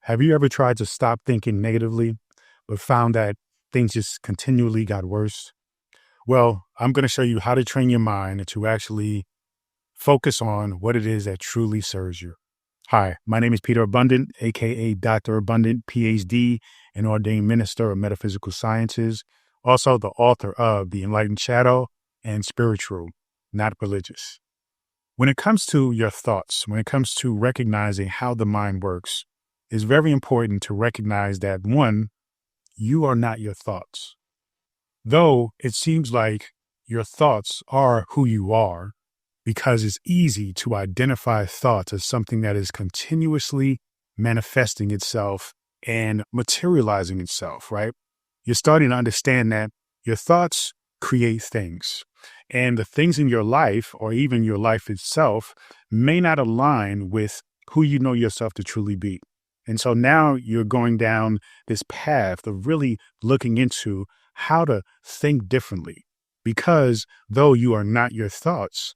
Have you ever tried to stop thinking negatively, but found that things just continually got worse? Well, I'm going to show you how to train your mind to actually focus on what it is that truly serves you. Hi, my name is Peter Abundant, aka Dr. Abundant, PhD, and ordained minister of metaphysical sciences, also the author of The Enlightened Shadow and Spiritual, Not Religious. When it comes to your thoughts, when it comes to recognizing how the mind works, it's very important to recognize that, one, you are not your thoughts. Though it seems like your thoughts are who you are, because it's easy to identify thoughts as something that is continuously manifesting itself and materializing itself, right? You're starting to understand that your thoughts create things, and the things in your life, or even your life itself, may not align with who you know yourself to truly be. And so now you're going down this path of really looking into how to think differently, because though you are not your thoughts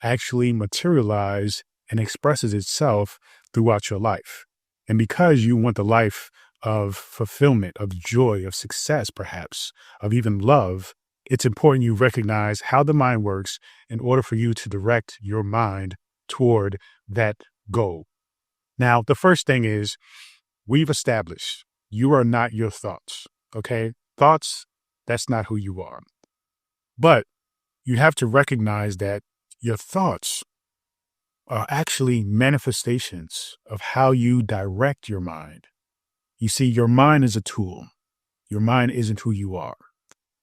actually materialize and expresses itself throughout your life. And because you want the life of fulfillment, of joy, of success, perhaps, of even love, it's important you recognize how the mind works in order for you to direct your mind toward that goal. Now, the first thing is, we've established you are not your thoughts, okay? Thoughts, that's not who you are. But you have to recognize that your thoughts are actually manifestations of how you direct your mind. You see, your mind is a tool. Your mind isn't who you are.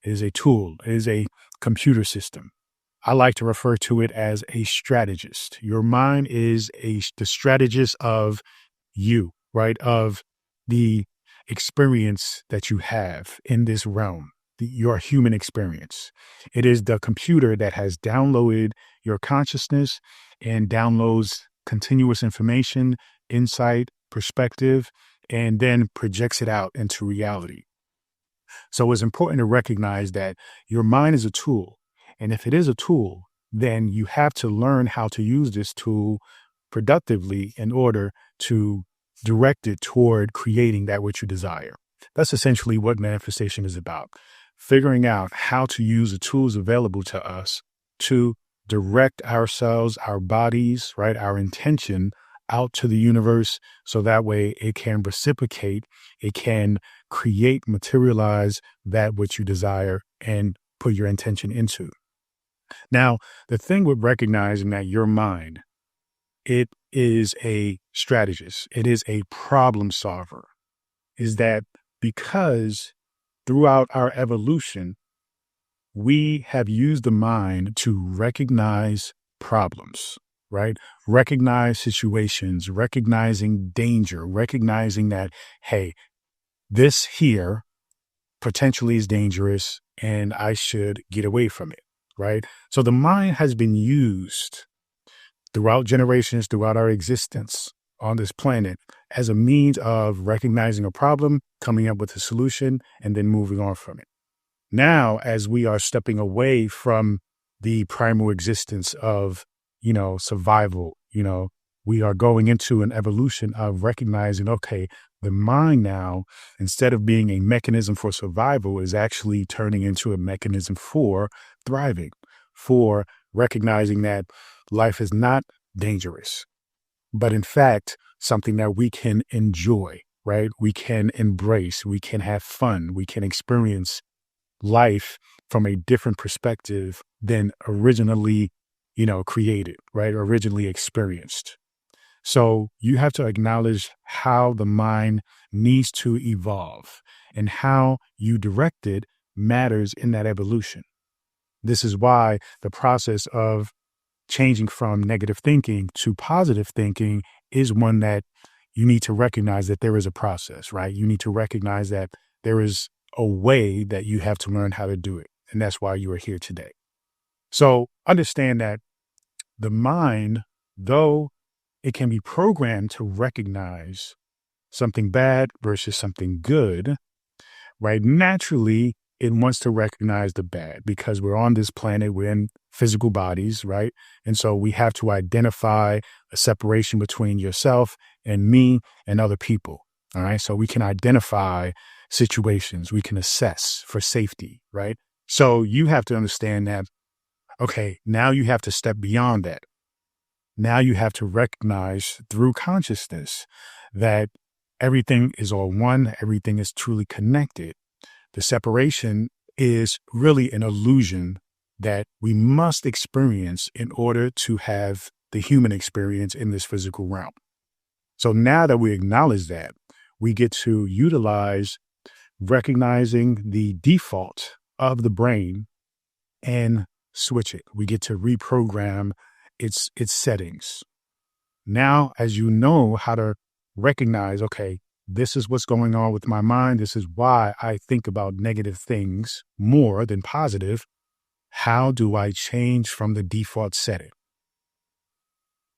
It is a tool. It is a computer system. I like to refer to it as a strategist. Your mind is the strategist of you, right? Of the experience that you have in this realm, your human experience. It is the computer that has downloaded your consciousness and downloads continuous information, insight, perspective, and then projects it out into reality. So it's important to recognize that your mind is a tool. And if it is a tool, then you have to learn how to use this tool productively in order to direct it toward creating that which you desire. That's essentially what manifestation is about. Figuring out how to use the tools available to us to direct ourselves, our bodies, right, our intention out to the universe, so that way it can reciprocate, it can create, materialize that which you desire and put your intention into. Now, the thing with recognizing that your mind, it is a strategist, it is a problem solver, is that because throughout our evolution, we have used the mind to recognize problems, right? Recognize situations, recognizing danger, recognizing that, hey, this here potentially is dangerous and I should get away from it, right? So the mind has been used throughout generations, throughout our existence on this planet as a means of recognizing a problem, coming up with a solution, and then moving on from it. Now, as we are stepping away from the primal existence of, survival, we are going into an evolution of recognizing, okay, the mind now, instead of being a mechanism for survival, is actually turning into a mechanism for thriving, for recognizing that life is not dangerous, but in fact, something that we can enjoy, right? We can embrace, we can have fun, we can experience life from a different perspective than originally, created, right? Originally experienced. So you have to acknowledge how the mind needs to evolve and how you direct it matters in that evolution. This is why the process of changing from negative thinking to positive thinking is one that you need to recognize that there is a process, right? You need to recognize that there is a way that you have to learn how to do it. And that's why you are here today. So understand that the mind, though it can be programmed to recognize something bad versus something good, right? Naturally, it wants to recognize the bad because we're on this planet, we're in physical bodies, right? And so we have to identify a separation between yourself and me and other people. All right. So we can identify situations, we can assess for safety, right? So you have to understand that, okay, now you have to step beyond that. Now you have to recognize through consciousness that everything is all one, everything is truly connected. The separation is really an illusion that we must experience in order to have the human experience in this physical realm. So now that we acknowledge that, we get to utilize recognizing the default of the brain and switch it. We get to reprogram its settings. Now, as you know how to recognize, okay, this is what's going on with my mind. This is why I think about negative things more than positive. How do I change from the default setting?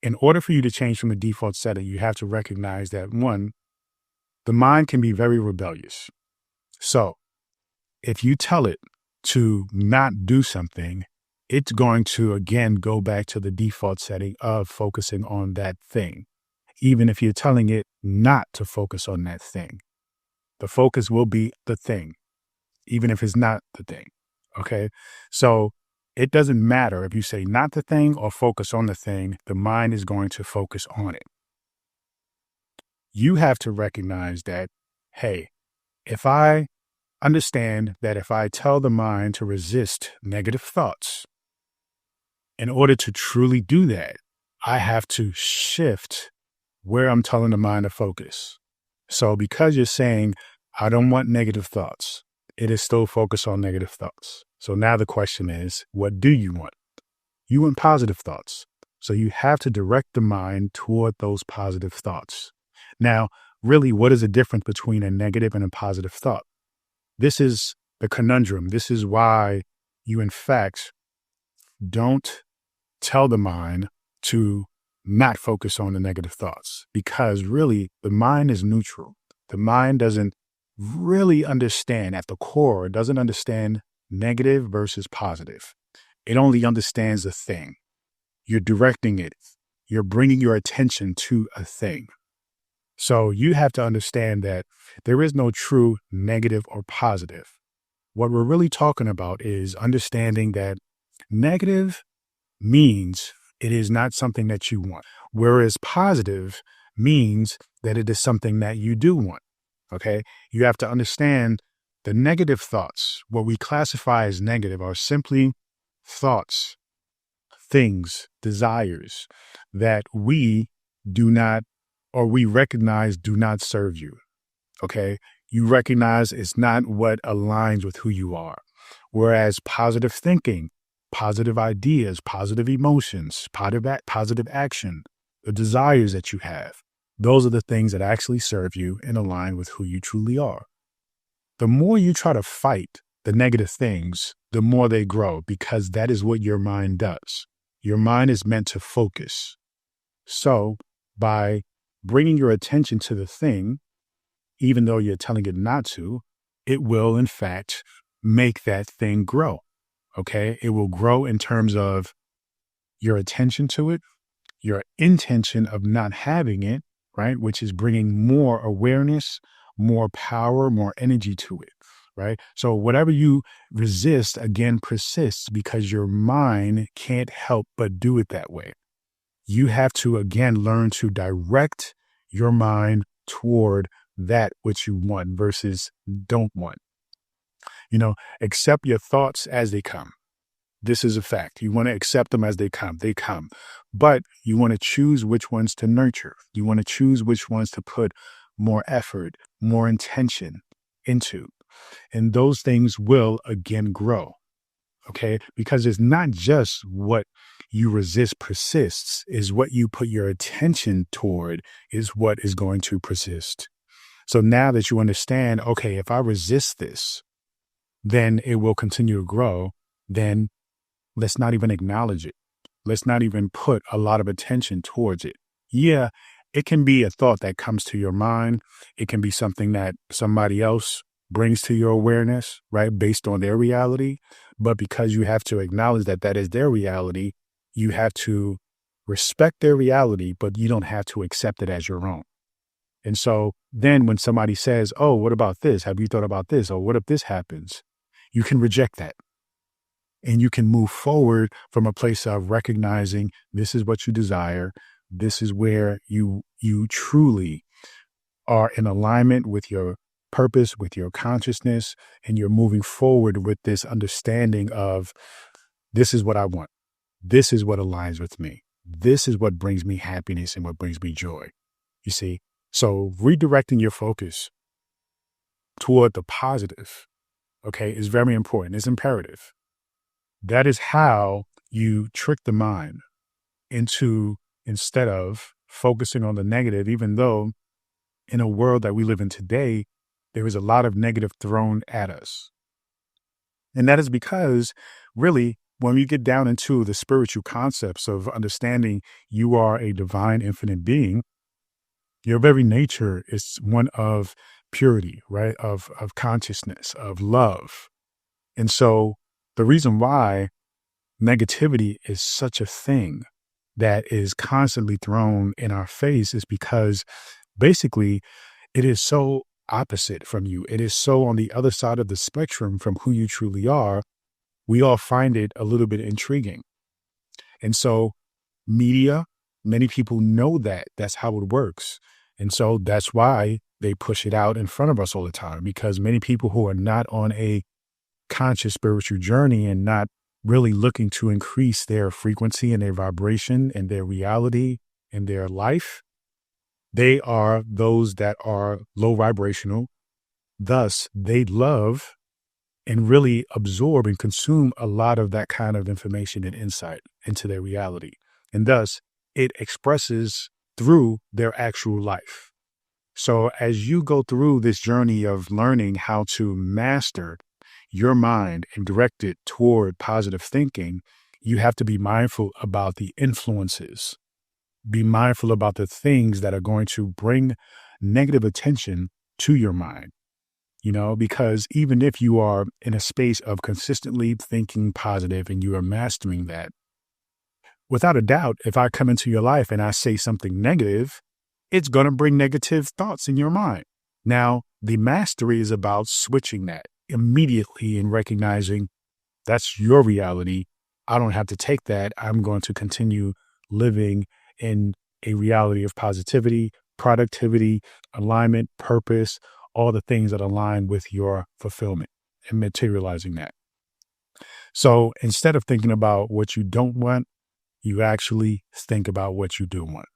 In order for you to change from the default setting, you have to recognize that, one, the mind can be very rebellious. So if you tell it to not do something, it's going to, again, go back to the default setting of focusing on that thing. Even if you're telling it not to focus on that thing, the focus will be the thing, even if it's not the thing. Okay. So it doesn't matter if you say not the thing or focus on the thing, the mind is going to focus on it. You have to recognize that, hey, if I understand that if I tell the mind to resist negative thoughts, in order to truly do that, I have to shift where I'm telling the mind to focus. So because you're saying, I don't want negative thoughts, it is still focused on negative thoughts. So now the question is, what do you want? You want positive thoughts. So you have to direct the mind toward those positive thoughts. Now, really, what is the difference between a negative and a positive thought? This is the conundrum. This is why you, in fact, don't tell the mind to not focus on the negative thoughts, because really the mind is neutral. The mind doesn't really understand at the core, doesn't understand negative versus positive. It only understands a thing. You're directing it. You're bringing your attention to a thing. So you have to understand that there is no true negative or positive. What we're really talking about is understanding that negative means it is not something that you want, whereas positive means that it is something that you do want. Okay. You have to understand the negative thoughts, what we classify as negative, are simply thoughts, things, desires that we do not, or we recognize do not serve you. Okay. You recognize it's not what aligns with who you are. Whereas positive thinking, positive ideas, positive emotions, positive action, the desires that you have, those are the things that actually serve you and align with who you truly are. The more you try to fight the negative things, the more they grow, because that is what your mind does. Your mind is meant to focus. So by bringing your attention to the thing, even though you're telling it not to, it will, in fact, make that thing grow. Okay. It will grow in terms of your attention to it, your intention of not having it, right? Which is bringing more awareness, more power, more energy to it, right? So whatever you resist, again, persists because your mind can't help but do it that way. You have to, again, learn to direct your mind toward that which you want versus don't want. Accept your thoughts as they come. This is a fact. You want to accept them as they come. They come. But you want to choose which ones to nurture. You want to choose which ones to put more effort, more intention into. And those things will, again, grow. Okay? Because it's not just what you resist persists, is what you put your attention toward is what is going to persist. So now that you understand, okay, if I resist this, then it will continue to grow, then let's not even acknowledge it. Let's not even put a lot of attention towards it. Yeah, it can be a thought that comes to your mind. It can be something that somebody else brings to your awareness, right, based on their reality. But because you have to acknowledge that that is their reality, you have to respect their reality, but you don't have to accept it as your own. And so then when somebody says, oh, what about this? Have you thought about this? Or what if this happens? You can reject that. And you can move forward from a place of recognizing this is what you desire. This is where you truly are in alignment with your purpose, with your consciousness, and you're moving forward with this understanding of this is what I want. This is what aligns with me. This is what brings me happiness and what brings me joy. You see? So redirecting your focus toward the positive, okay, is very important. It's imperative. That is how you trick the mind into, instead of focusing on the negative, even though in a world that we live in today, there is a lot of negative thrown at us. And that is because really, when we get down into the spiritual concepts of understanding you are a divine infinite being, your very nature is one of purity, right? Of consciousness, of love. And so the reason why negativity is such a thing that is constantly thrown in our face is because basically it is so opposite from you. It is so on the other side of the spectrum from who you truly are. We all find it a little bit intriguing. And so media, many people know that that's how it works. And so that's why they push it out in front of us all the time, because many people who are not on a conscious spiritual journey and not really looking to increase their frequency and their vibration and their reality in their life, they are those that are low vibrational. Thus, they love and really absorb and consume a lot of that kind of information and insight into their reality. And thus, it expresses through their actual life. So as you go through this journey of learning how to master your mind and direct it toward positive thinking, you have to be mindful about the influences. Be mindful about the things that are going to bring negative attention to your mind. Because even if you are in a space of consistently thinking positive and you are mastering that, without a doubt, if I come into your life and I say something negative, it's going to bring negative thoughts in your mind. Now, the mastery is about switching that immediately and recognizing that's your reality. I don't have to take that. I'm going to continue living in a reality of positivity, productivity, alignment, purpose, all the things that align with your fulfillment and materializing that. So instead of thinking about what you don't want, you actually think about what you do want.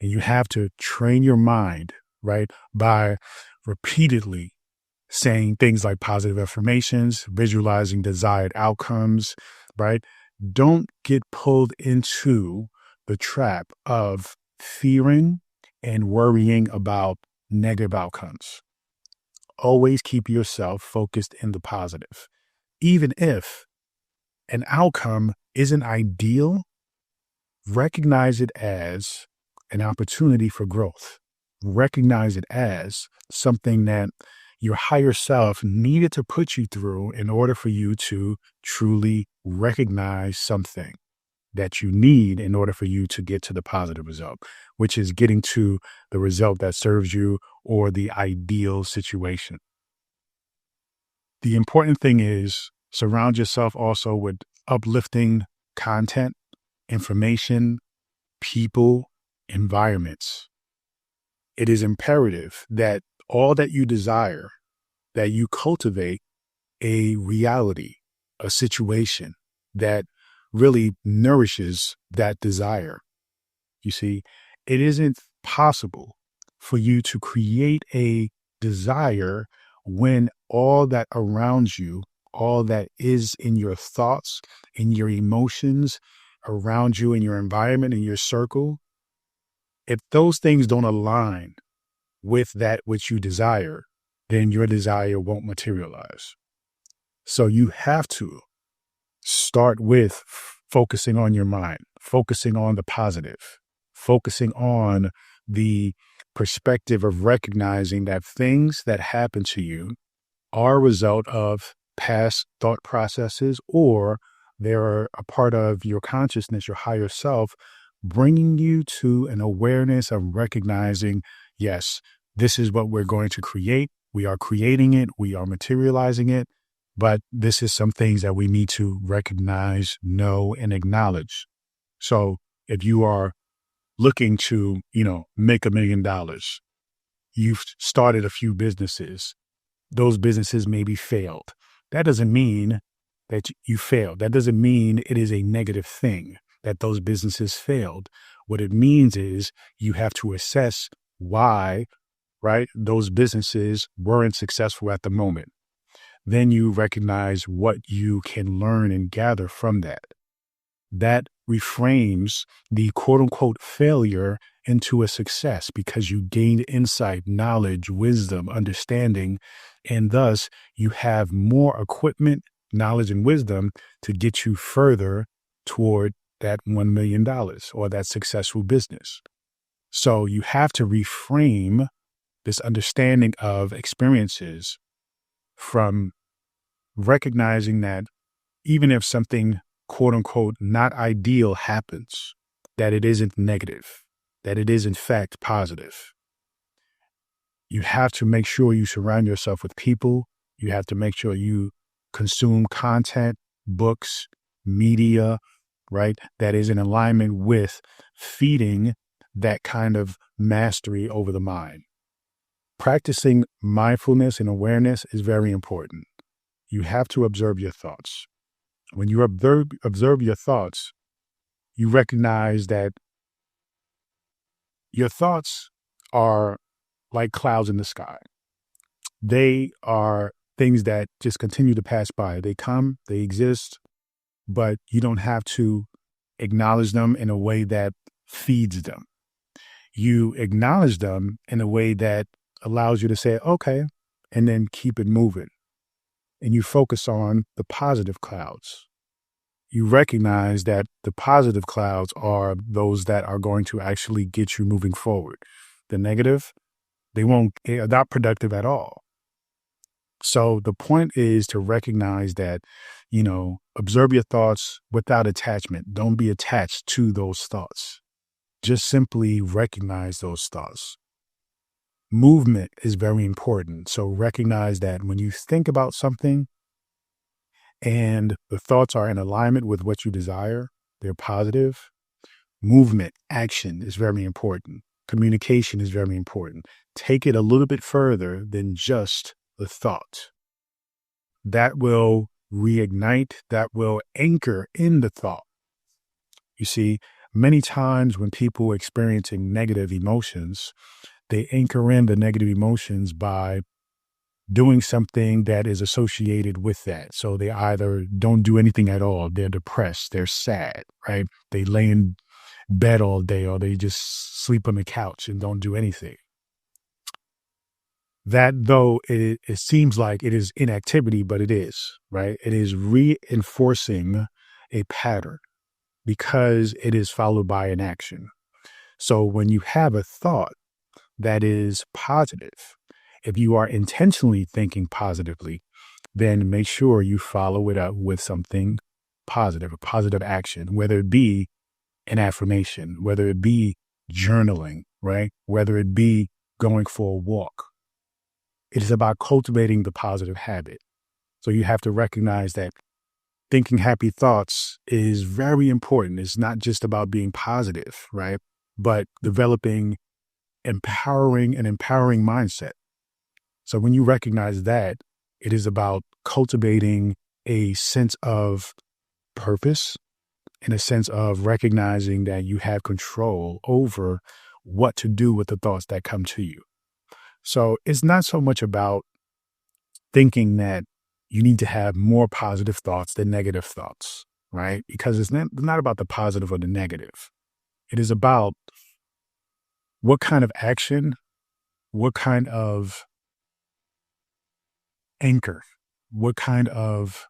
And you have to train your mind, right, by repeatedly saying things like positive affirmations, visualizing desired outcomes, right? Don't get pulled into the trap of fearing and worrying about negative outcomes. Always keep yourself focused in the positive. Even if an outcome isn't ideal, recognize it as an opportunity for growth. Recognize it as something that your higher self needed to put you through in order for you to truly recognize something that you need in order for you to get to the positive result, which is getting to the result that serves you or the ideal situation. The important thing is surround yourself also with uplifting content, information, people, environments. It is imperative that all that you desire, that you cultivate a reality, a situation that really nourishes that desire. You see, it isn't possible for you to create a desire when all that around you, all that is in your thoughts, in your emotions, around you, in your environment, in your circle, if those things don't align with that which you desire, then your desire won't materialize. So you have to start with focusing on your mind, focusing on the positive, focusing on the perspective of recognizing that things that happen to you are a result of past thought processes, or they're a part of your consciousness, your higher self, bringing you to an awareness of recognizing, yes, this is what we're going to create. We are creating it. We are materializing it. But this is some things that we need to recognize, know, and acknowledge. So if you are looking to, make $1 million, you've started a few businesses. Those businesses maybe failed. That doesn't mean that you failed. That doesn't mean it is a negative thing that those businesses failed. What it means is you have to assess why, right, those businesses weren't successful at the moment. Then you recognize what you can learn and gather from that. That reframes the quote unquote failure into a success because you gained insight, knowledge, wisdom, understanding, and thus you have more equipment, knowledge, and wisdom to get you further toward that $1 million or that successful business. So you have to reframe this understanding of experiences from recognizing that even if something quote unquote not ideal happens, that it isn't negative, that it is in fact positive. You have to make sure you surround yourself with people. You have to make sure you consume content, books, media, right? That is in alignment with feeding that kind of mastery over the mind. Practicing mindfulness and awareness is very important. You have to observe your thoughts. When you observe your thoughts, you recognize that your thoughts are like clouds in the sky. They are things that just continue to pass by. They come, they exist, but you don't have to acknowledge them in a way that feeds them. You acknowledge them in a way that allows you to say, okay, and then keep it moving. And you focus on the positive clouds. You recognize that the positive clouds are those that are going to actually get you moving forward. The negative, they are not productive at all. So the point is to recognize that, observe your thoughts without attachment. Don't be attached to those thoughts. Just simply recognize those thoughts. Movement is very important. So recognize that when you think about something and the thoughts are in alignment with what you desire, they're positive. Movement, action is very important. Communication is very important. Take it a little bit further than just the thought. That will reignite, that will anchor in the thought. You see, many times when people are experiencing negative emotions, they anchor in the negative emotions by doing something that is associated with that. So they either don't do anything at all, they're depressed, they're sad, right? They lay in bed all day, or they just sleep on the couch and don't do anything. That, though it seems like it is inactivity, but it is, right? It is reinforcing a pattern because it is followed by an action. So when you have a thought that is positive, if you are intentionally thinking positively, then make sure you follow it up with something positive, a positive action, whether it be an affirmation, whether it be journaling, right? Whether it be going for a walk. It is about cultivating the positive habit. So you have to recognize that thinking happy thoughts is very important. It's not just about being positive, right? But developing an empowering mindset. So when you recognize that, it is about cultivating a sense of purpose and a sense of recognizing that you have control over what to do with the thoughts that come to you. So it's not so much about thinking that you need to have more positive thoughts than negative thoughts, right? Because it's not about the positive or the negative. It is about what kind of action, what kind of anchor, what kind of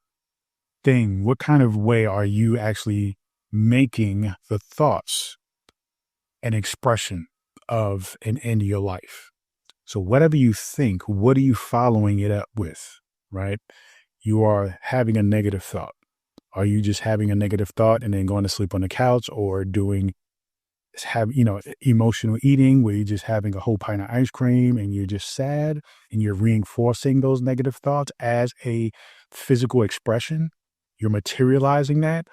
thing, what kind of way are you actually making the thoughts an expression of an end of your life? So whatever you think, what are you following it up with? right? You are having a negative thought. Are you just having a negative thought and then going to sleep on the couch, or emotional eating where you're just having a whole pint of ice cream and you're just sad and you're reinforcing those negative thoughts as a physical expression? You're materializing that.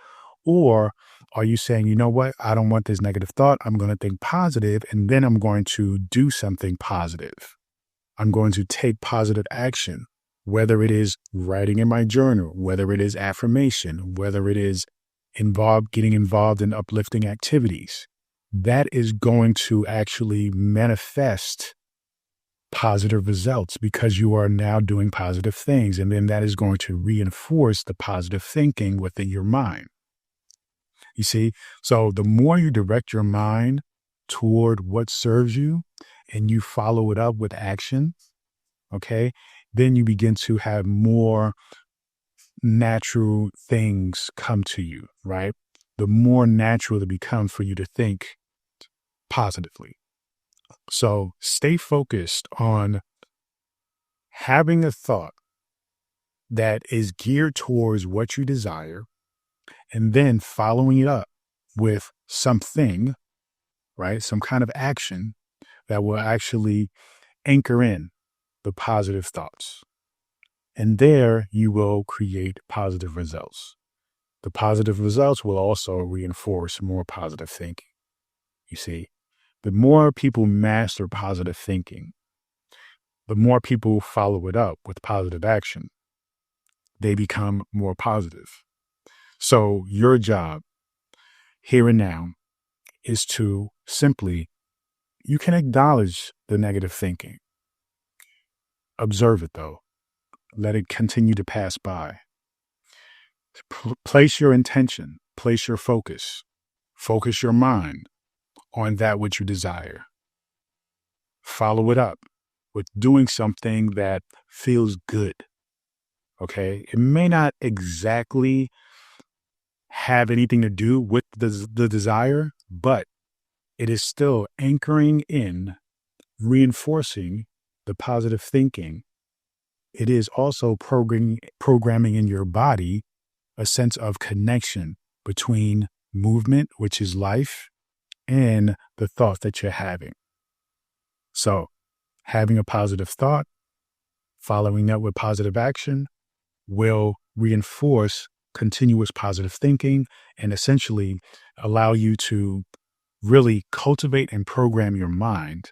Or are you saying, you know what? I don't want this negative thought. I'm going to think positive, and then I'm going to do something positive. I'm going to take positive action, whether it is writing in my journal, whether it is affirmation, whether it is getting involved in uplifting activities. That is going to actually manifest positive results because you are now doing positive things. And then that is going to reinforce the positive thinking within your mind. You see, so the more you direct your mind toward what serves you and you follow it up with action, okay, then you begin to have more natural things come to you, right? The more natural it becomes for you to think positively. So stay focused on having a thought that is geared towards what you desire, and then following it up with something, right? Some kind of action that will actually anchor in the positive thoughts. And there you will create positive results. The positive results will also reinforce more positive thinking. You see, the more people master positive thinking, the more people follow it up with positive action, they become more positive. So your job here and now is to simply, you can acknowledge the negative thinking. Observe it though. Let it continue to pass by. Place your intention, place your focus your mind on that which you desire. Follow it up with doing something that feels good. Okay. It may not exactly have anything to do with the desire, but it is still anchoring in, reinforcing the positive thinking. It is also programming in your body a sense of connection between movement, which is life, and the thoughts that you're having. So having a positive thought, following that with positive action will reinforce continuous positive thinking and essentially allow you to really cultivate and program your mind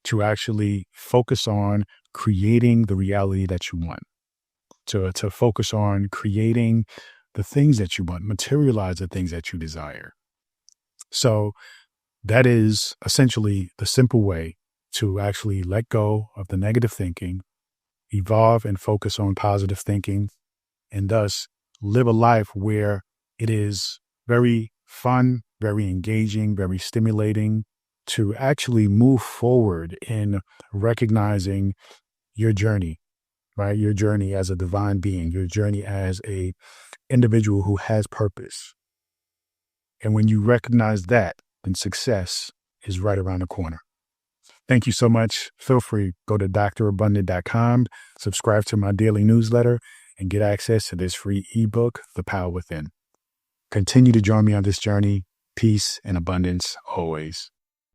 to actually focus on creating the reality that you want, to focus on creating the things that you want, materialize the things that you desire. So that is essentially the simple way to actually let go of the negative thinking, evolve and focus on positive thinking, and thus live a life where it is very fun, very engaging, very stimulating to actually move forward in recognizing your journey, right? Your journey as a divine being, your journey as a individual who has purpose. And when you recognize that, then success is right around the corner. Thank you so much. Feel free, go to drabundant.com, subscribe to my daily newsletter, and get access to this free ebook, The Power Within. Continue to join me on this journey. Peace and abundance always.